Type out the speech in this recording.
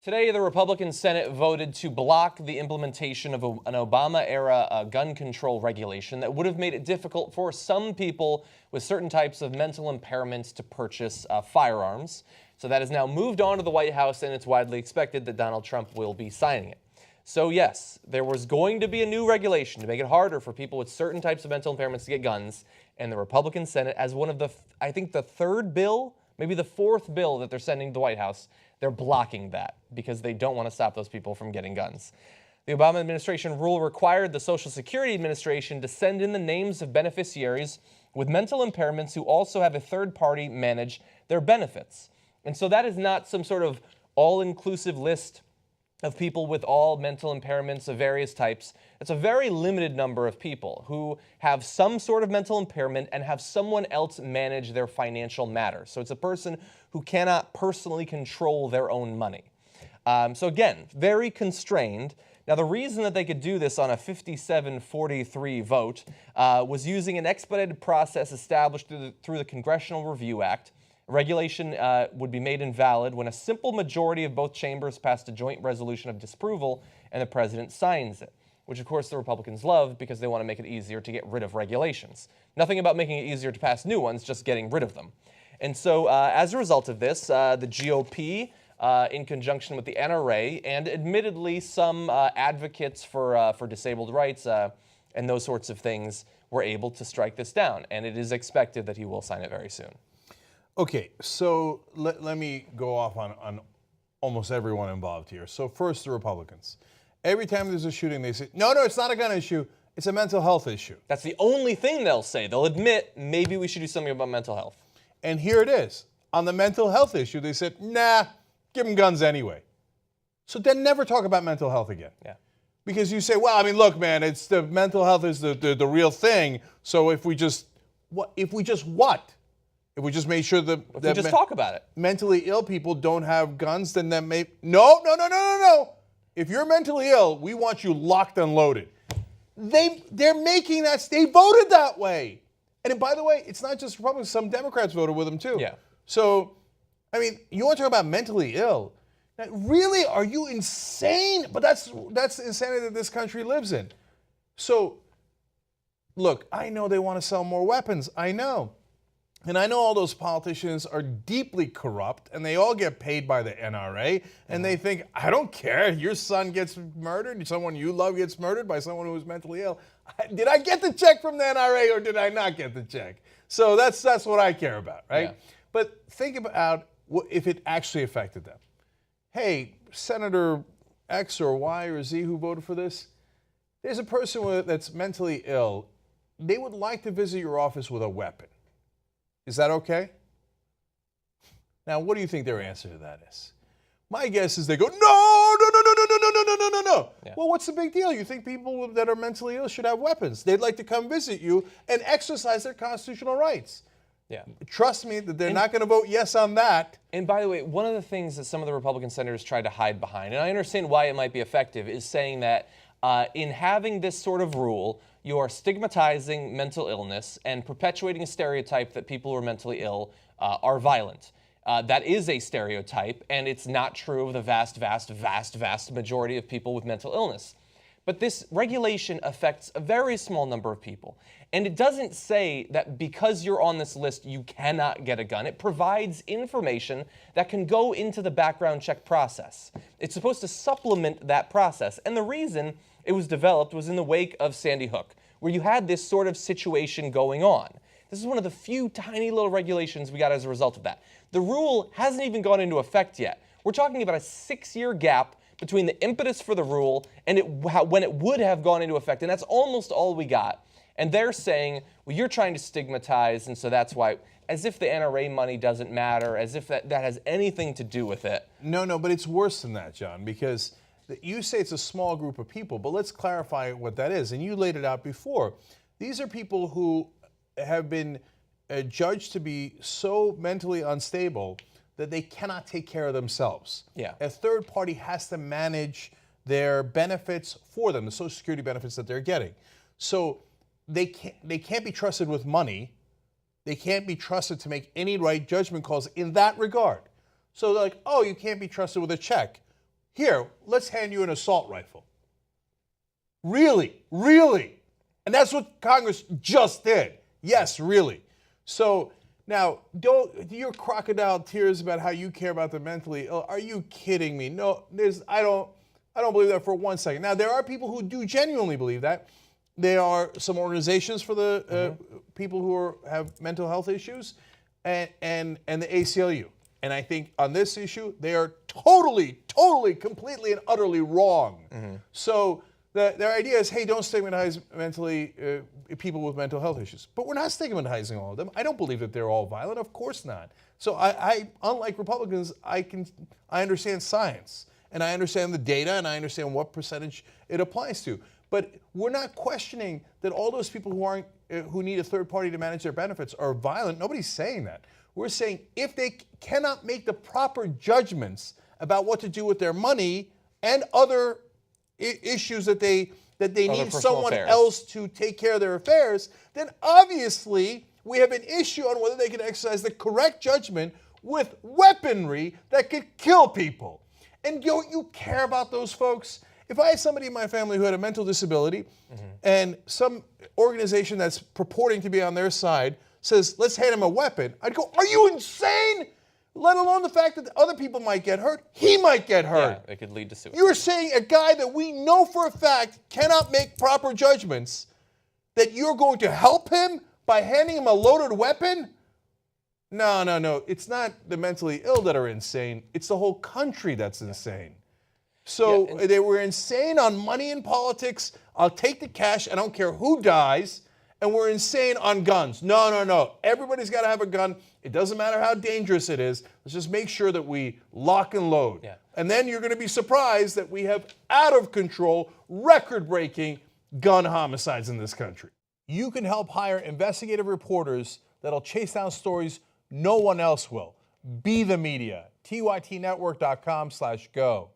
Today, the Republican Senate voted to block the implementation of an Obama-era gun control regulation that would have made it difficult for some people with certain types of mental impairments to purchase firearms. So that has now moved on to the White House, and it's widely expected that Donald Trump will be signing it. So yes, there was going to be a new regulation to make it harder for people with certain types of mental impairments to get guns, and the Republican Senate, as one of the, I think the third bill, maybe the fourth bill that they're sending to the White House, they're blocking that because they don't want to stop those people from getting guns. The Obama administration rule required the Social Security Administration to send in the names of beneficiaries with mental impairments who also have a third party manage their benefits. And so that is not some sort of all-inclusive list of people with all mental impairments of various types. It's a very limited number of people who have some sort of mental impairment and have someone else manage their financial matters. So it's a person who cannot personally control their own money. So again, very constrained. Now, the reason that they could do this on a 57-43 vote was using an expedited process established through the Congressional Review Act. Regulation would be made invalid when a simple majority of both chambers passed a joint resolution of disapproval and the president signs it, which of course the Republicans love because they want to make it easier to get rid of regulations. Nothing about making it easier to pass new ones, just getting rid of them. And so as a result of this, the GOP, in conjunction with the NRA and admittedly some advocates for disabled rights and those sorts of things, were able to strike this down. And it is expected that he will sign it very soon. Okay, so let me go off on almost everyone involved here. So first, the Republicans. Every time there's a shooting, they say, no, it's not a gun issue. It's a mental health issue. That's the only thing they'll say. They'll admit maybe we should do something about mental health. And here it is. On the mental health issue, they said, nah, give them guns anyway. So then never talk about mental health again. Yeah. Because you say, well, I mean, look, man, it's the mental health is the real thing. So if we just what? If we just made sure that we just talk about it. Mentally ill people don't have guns, then that may no. If you're mentally ill, we want you locked and loaded. They're making that. They voted that way. And by the way, it's not just Republicans. Some Democrats voted with them too. Yeah. So, I mean, you want to talk about mentally ill? Now, really, are you insane? But that's the insanity that this country lives in. So, look, I know they want to sell more weapons. I know. And I know all those politicians are deeply corrupt, and they all get paid by the NRA, and they think, I don't care, your son gets murdered, someone you love gets murdered by someone who is mentally ill. Did I get the check from the NRA or did I not get the check? So that's what I care about, right? Yeah. But think about if it actually affected them. Hey, Senator X or Y or Z who voted for this, there's a person that's mentally ill. They would like to visit your office with a weapon. Is that okay? Now, what do you think their answer to that is? My guess is they go, no. Yeah. Well, what's the big deal? You think people that are mentally ill should have weapons? They'd like to come visit you and exercise their constitutional rights. Yeah. Trust me that they're not going to vote yes on that. And by the way, one of the things that some of the Republican senators tried to hide behind, and I understand why it might be effective, is saying that in having this sort of rule, you are stigmatizing mental illness and perpetuating a stereotype that people who are mentally ill are violent. That is a stereotype, and it's not true of the vast majority of people with mental illness. But this regulation affects a very small number of people. And it doesn't say that because you're on this list, you cannot get a gun. It provides information that can go into the background check process. It's supposed to supplement that process. And the reason it was developed was in the wake of Sandy Hook, where you had this sort of situation going on. This is one of the few tiny little regulations we got as a result of that. The rule hasn't even gone into effect yet. We're talking about a 6-year gap between the impetus for the rule and when it would have gone into effect, and that's almost all we got. And they're saying, well, you're trying to stigmatize, and so that's why, as if the NRA money doesn't matter, as if that has anything to do with it. No, but it's worse than that, John, because you say it's a small group of people, but let's clarify what that is. And you laid it out before. These are people who have been judged to be so mentally unstable that they cannot take care of themselves. Yeah. A third party has to manage their benefits for them, the Social Security benefits that they're getting. So they can't be trusted with money. They can't be trusted to make any right judgment calls in that regard. So they're like, oh, you can't be trusted with a check. here, let's hand you an assault rifle. Really? Really? And that's what Congress just did. Yes, really. So now, don't your crocodile tears about how you care about the mentally ill. Are you kidding me? No, I don't believe that for 1 second. Now, there are people who do genuinely believe that. There are some organizations for the people who have mental health issues, and the ACLU. And I think on this issue, they are totally, completely, and utterly wrong. So their idea is, hey, don't stigmatize people with mental health issues. But we're not stigmatizing all of them. I don't believe that they're all violent. Of course not. So I unlike Republicans, I understand science, and I understand the data, and I understand what percentage it applies to. But we're not questioning that all those people who need a third party to manage their benefits are violent. Nobody's saying that. We're saying if they cannot make the proper judgments about what to do with their money and other issues that they need someone else to take care of their affairs, then obviously we have an issue on whether they can exercise the correct judgment with weaponry that could kill people. And don't you care about those folks? If I had somebody in my family who had a mental disability and some organization that's purporting to be on their side says, let's hand him a weapon, I'd go, are you insane? Let alone the fact that other people might get hurt. He might get hurt. Yeah, it could lead to suicide. You're saying a guy that we know for a fact cannot make proper judgments, that you're going to help him by handing him a loaded weapon? No. It's not the mentally ill that are insane. It's the whole country that's insane. So they were insane on money in politics. I'll take the cash. I don't care who dies. And we're insane on guns. No. Everybody's got to have a gun. It doesn't matter how dangerous it is. Let's just make sure that we lock and load. Yeah. And then you're going to be surprised that we have out of control, record-breaking gun homicides in this country. You can help hire investigative reporters that'll chase down stories no one else will. Be the media. TYTnetwork.com/go.